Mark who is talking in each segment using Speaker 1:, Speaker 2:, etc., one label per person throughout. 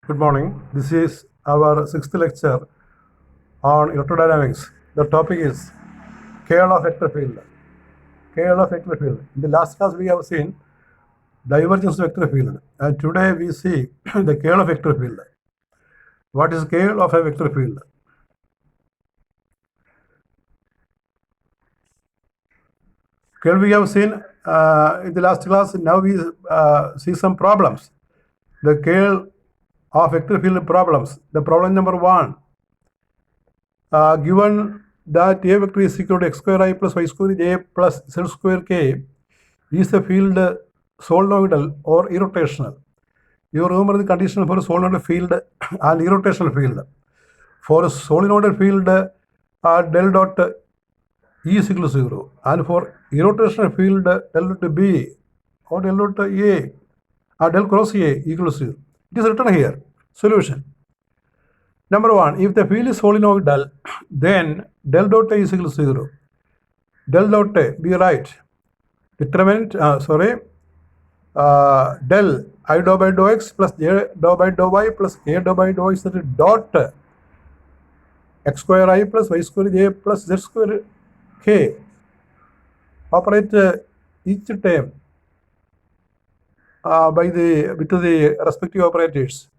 Speaker 1: Good morning. This is our sixth lecture on electrodynamics. The topic is curl of vector field. Curl of vector field. In the last class, we have seen divergence vector field, and today we see the curl of vector field. What is curl of a vector field? Curl we have seen in the last class. Now we see some problems. The curl of vector field problems. The problem number 1. Given that A vector is equal to x square I plus y square j plus z square k, is the field solenoidal or irrotational? You remember the condition for solenoidal field and irrotational field. For solenoidal field, del dot E is equal to 0, and for irrotational field, del dot B or del dot A, del cross A equal to 0. It is written here. Solution. Number 1, if the field is solenoidal, then del dot A is equal to 0. Del dot A, be right. Determinant, del I dou by dou x plus j dou by dou y plus k dou by dou z dot x square I plus y square j plus z square k. Operate each term with the respective operators.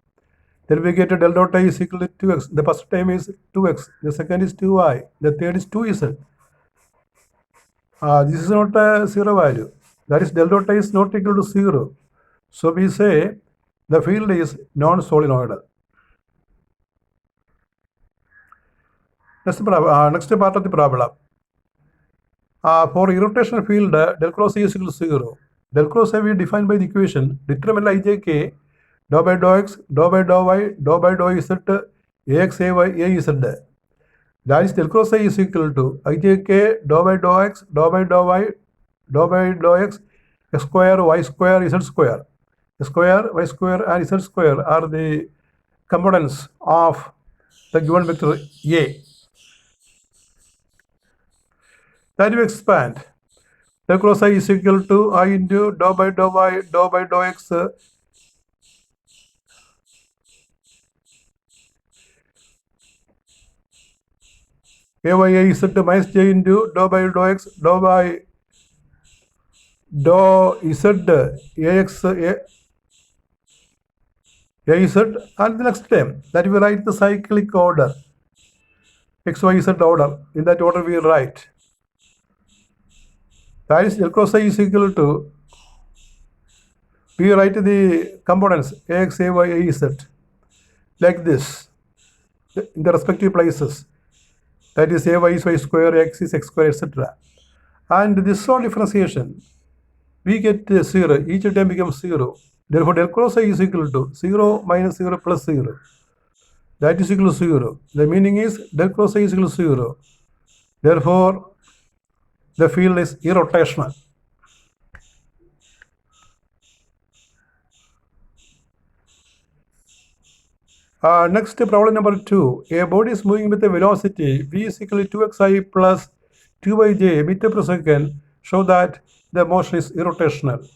Speaker 1: Then we get del dot I is equal to 2x. The first term is 2x. The second is 2y. The third is 2z. This is not a zero value. That is, del dot I is not equal to 0. So we say the field is non-solenoidal. Next part of the problem. For irrotational field, del cross A is equal to 0. Del cross A we define by the equation determinant ijk dou by dou x, dou by dou y, dou by dou z, ax, ay, az. That is, del cross A is equal to ijk dou by dou x, dou by dou y, dou by dou x, x square, y square, z square. X square, y square, and z square are the components of the given vector A. Then we expand. Del cross I is equal to I into dou by dou y, dou by dou x, AYAZ minus j into dou by dou x, dou by dou z, AX, AZ, and the next term that we write the cyclic order, XYZ order. In that order we write. That is, del cross I is equal to, we write the components AX, AY, AZ like this in the respective places. That is, AY is y square, x is x square, etc. And this whole differentiation, we get 0. Each term becomes 0. Therefore, del cross I is equal to 0 minus 0 plus 0. That is equal to 0. The meaning is del cross I is equal to 0. Therefore, the field is irrotational. Next, problem number 2. A body is moving with a velocity v is equal to 2xi plus 2yj meter per second. Show that the motion is irrotational.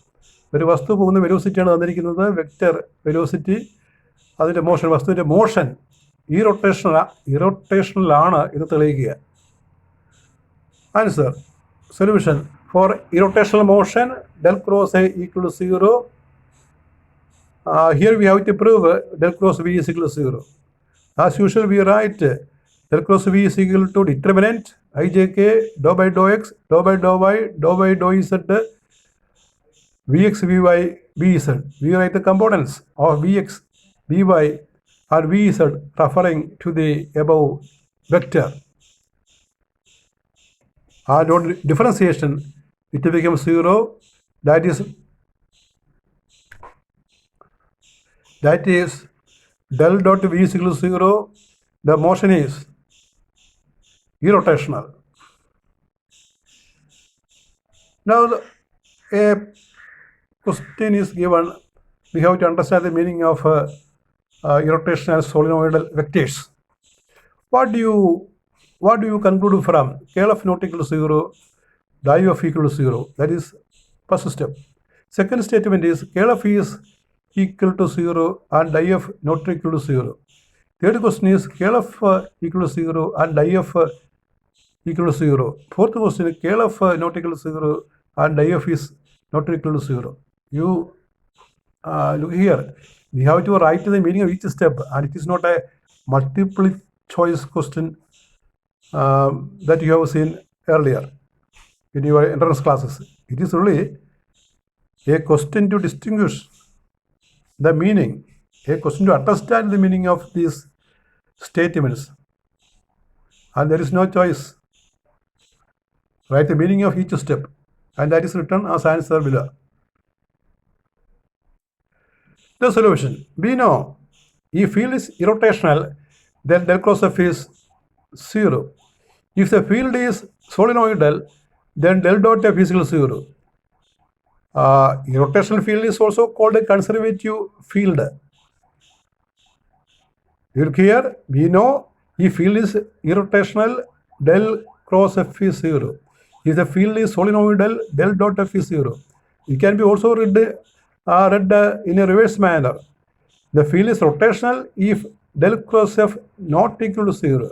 Speaker 1: ഒരു വസ്തു പോകുന്ന വെലോസിറ്റിയാണ് തന്നിരിക്കുന്നത്, vector velocity. അതിൻ്റെ motion, വസ്തുവിൻ്റെ motion irrotational ആണ് എന്ന് തെളിയിക്കുക. Answer. Solution. For irrotational motion, del cross A equal to 0. Here we have to prove del cross V is equal to 0. As usual, we write del cross V is equal to determinant ijk dou by dou x, dou by dou y, dou by dou z, vx, vy, vz. We write the components of vx, vy, and vz referring to the above vector. And on differentiation, it becomes 0. That is del dot V is equal to 0. The motion is irrotational. Now, a question is given. We have to understand the meaning of irrotational solenoidal vectors. What do you conclude from curl of not equal to 0, die of equal to 0? That is first step. Second statement is curl of is equal to 0 and if not equal to 0. Third question is KLF equal to 0 and if equal to 0. Fourth question, KLF not equal to 0 and if is not equal to 0. You look here, we have to write the meaning of each step, and it is not a multiple choice question that you have seen earlier in your entrance classes. It is really a question to distinguish the meaning, a question to understand the meaning of these statements, and there is no choice. Write the meaning of each step, and that is written as answer below. The solution. We know if field is irrotational, then del cross F is 0. If the field is solenoidal, then del dot F is equal to 0. Irrotational field is also called a conservative field. You look here, we know if field is irrotational, del cross F is 0. If the field is solenoidal, del dot F is 0. It can be also read in a reverse manner. The field is rotational if del cross F not equal to 0.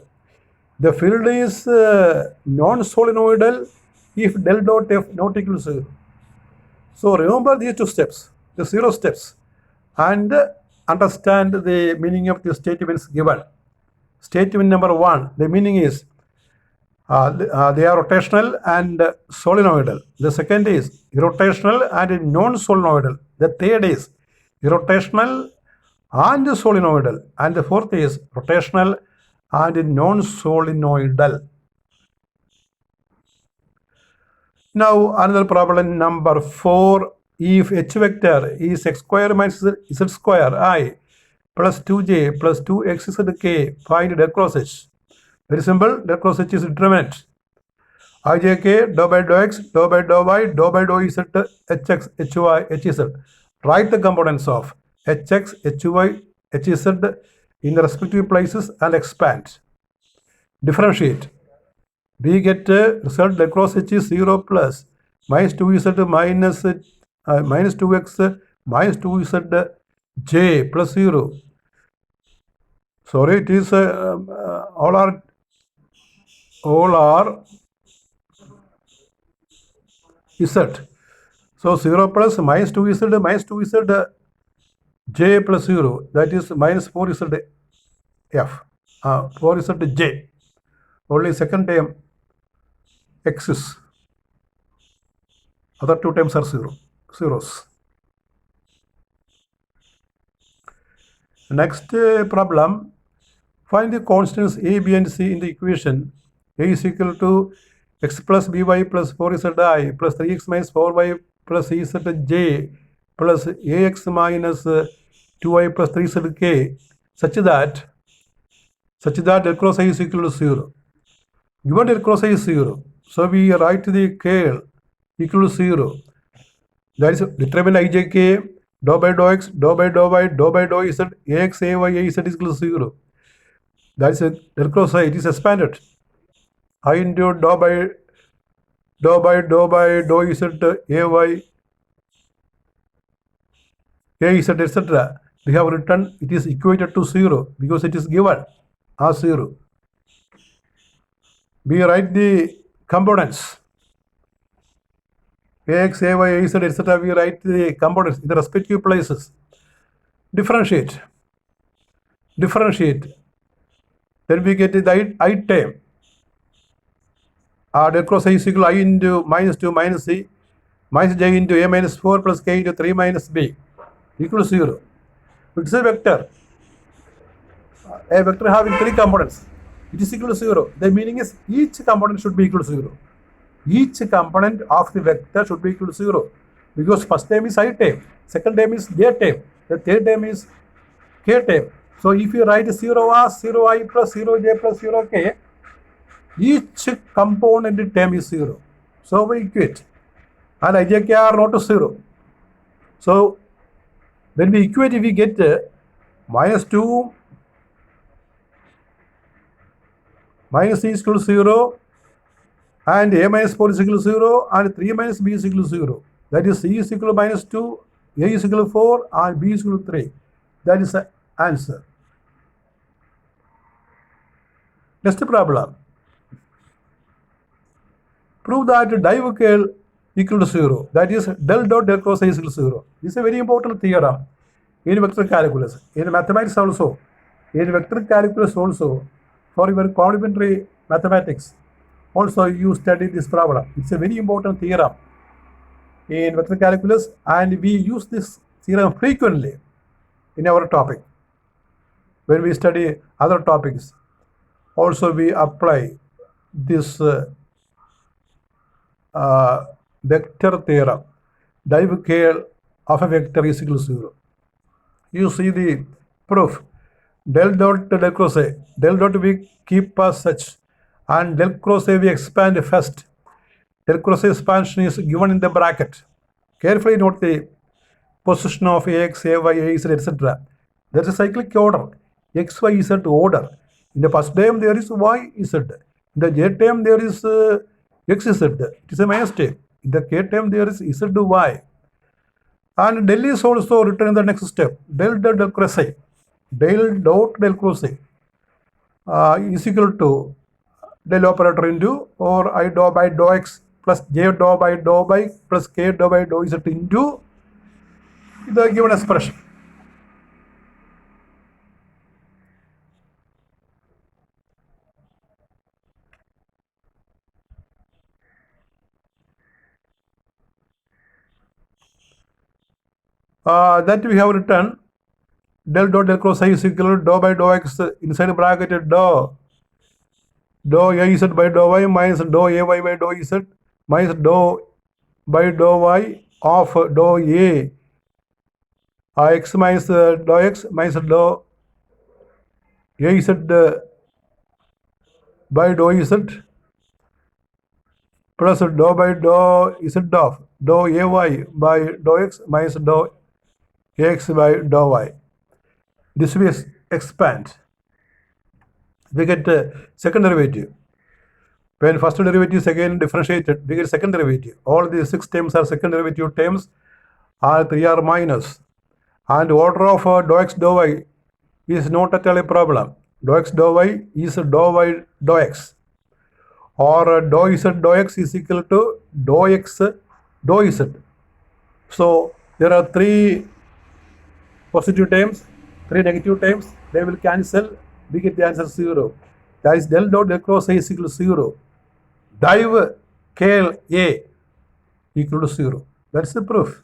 Speaker 1: The field is non-solenoidal if del dot F not equal to 0. So remember these two steps, the 0 steps, and understand the meaning of the statements given. Statement number 1, the meaning is they are rotational and solenoidal. The second is irrotational and non-solenoidal. The third is irrotational and solenoidal. And the fourth is rotational and non-solenoidal. Now another problem number 4. If H vector is x square minus z square I plus 2j plus 2xzk, find del cross H. Very simple, del cross H is determinant. Ijk, dou by dou x, dou by dou y, dou by dou z, hx, hy, hz. Write the components of hx, hy, hz in the respective places and expand. Differentiate. We get result del cross H is 0 plus minus 2z minus 2x minus 2z j plus 0. Sorry, it is all are z. So 0 plus minus 2z j plus 0, that is minus 4z f, 4z j. Only second term x is. Other two terms are zeros. Next problem, find the constants a, b and c in the equation. A is equal to x plus by plus 4zi plus 3x minus 4y plus ezj plus ax minus 2y plus 3zk such that del cross I is equal to 0. Given del cross I is 0, so we write the curl equal to 0. That is determine ijk, dou by dou x, dou by dou y, dou by dou z, ax, ay, az is equal to 0. That is del cross I, it is expanded. I into dou by dou z, ay, az, etc. We have written it is equated to 0 because it is given as 0. We write the components. Ax, ay, az, etc. We write the components in the respective places. Differentiate. Then we get the I term. Del cross I is equal to I into minus 2 minus c minus j into a minus 4 plus k into 3 minus b equal to 0. It's a vector. A vector having 3 components. It is equal to 0. The meaning is each component should be equal to 0. Each component of the vector should be equal to 0 because first term is I term, second term is j term, the third term is k term. So if you write 0 as 0i plus 0j plus 0k, each component term is 0. So we equate. And ijk are not 0. So when we equate, we get minus 2 minus c is equal to 0 and a minus 4 is equal to 0 and 3 minus b is equal to 0. That is c is equal to minus 2, A is equal to 4 and B is equal to 3. That is the answer. Next problem. Prove that div curl equal to 0. That is del dot del cross A is equal to 0. This is a very important theorem in vector calculus. In mathematics also. In vector calculus also. For your complementary mathematics. Also you study this problem. It's a very important theorem in vector calculus, and we use this theorem frequently in our topic. When we study other topics, also we apply this vector theorem. Div curl of a vector is equal to 0. You see the proof. Del dot del cross A. Del dot we keep as such, and del cross A we expand first. Del cross A expansion is given in the bracket. Carefully note the position of Ax, Ay, Az, etc. There is a cyclic order. X, Y, Z order. In the first term there is Y, Z. In the J term there is X, Z. It is a minus term. In the K term there is Z, Y. And del is also written in the next step. Del dot del cross A. Del dot del cross A is equal to del operator into or I dou by dou X plus J dou by dou by plus K dou by dou Z into the given expression. That we have written del dot del cross I is equal to dou by dou X inside bracket dou Az by dou Y minus dou Ay by dou Z minus dou by dou Y of dou A X minus dou X minus dou Az by dou Z plus dou by dou Z of dou Ay by dou X minus dou Ax by dou Y. This we expand. We get second derivative. When first derivative is again differentiated, we get second derivative. All these 6 terms are second derivative terms. All 3 are minus. And order of dou X dou Y is not at all a problem. Dou X dou Y is dou Y dou X. Or dou Z dou X is equal to dou X dou Z. So there are 3 positive terms, 3 negative terms. They will cancel. We get the answer 0. That is del dot del cross A is equal to 0. Div curl A equal to 0. That's the proof.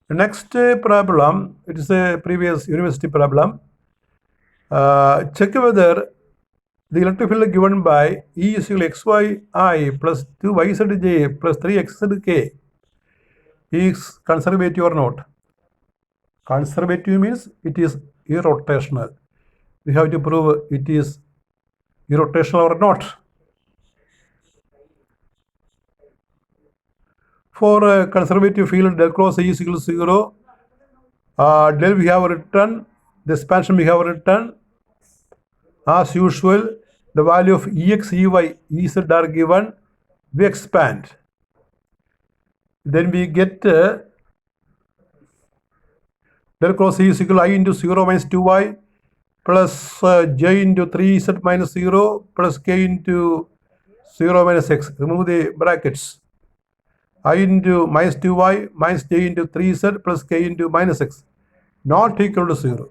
Speaker 1: The next problem, it is a previous university problem. Check whether the electric field given by E is equal to xyi plus 2yzj plus 3xzk is conservative or not. Conservative means it is irrotational. We have to prove it is irrotational or not. For conservative field del cross A is equal to 0, del we have written, the expansion we have written, as usual, the value of Ex, Ey, Ez are given, we expand. Then we get del cross A is equal to I into 0 minus 2y plus j into 3z minus 0 plus k into 0 minus x. Remove the brackets. I into minus 2y minus j into 3z plus k into minus x. Not equal to 0.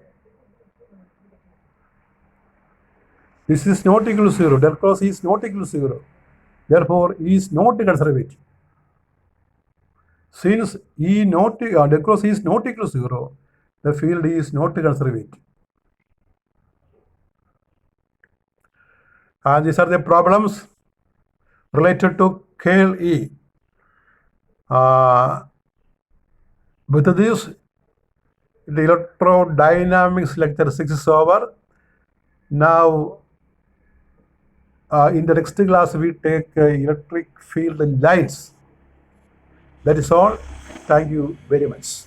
Speaker 1: This is not equal to 0. Del cross E is not equal to 0. Therefore, E is not conservative. Since del cross E is not equal to 0, the field is not conservative. And these are the problems related to curl E. With this, the electrodynamics lecture 6 is over. Now, in the next class, we take electric field and lines. That is all. Thank you very much.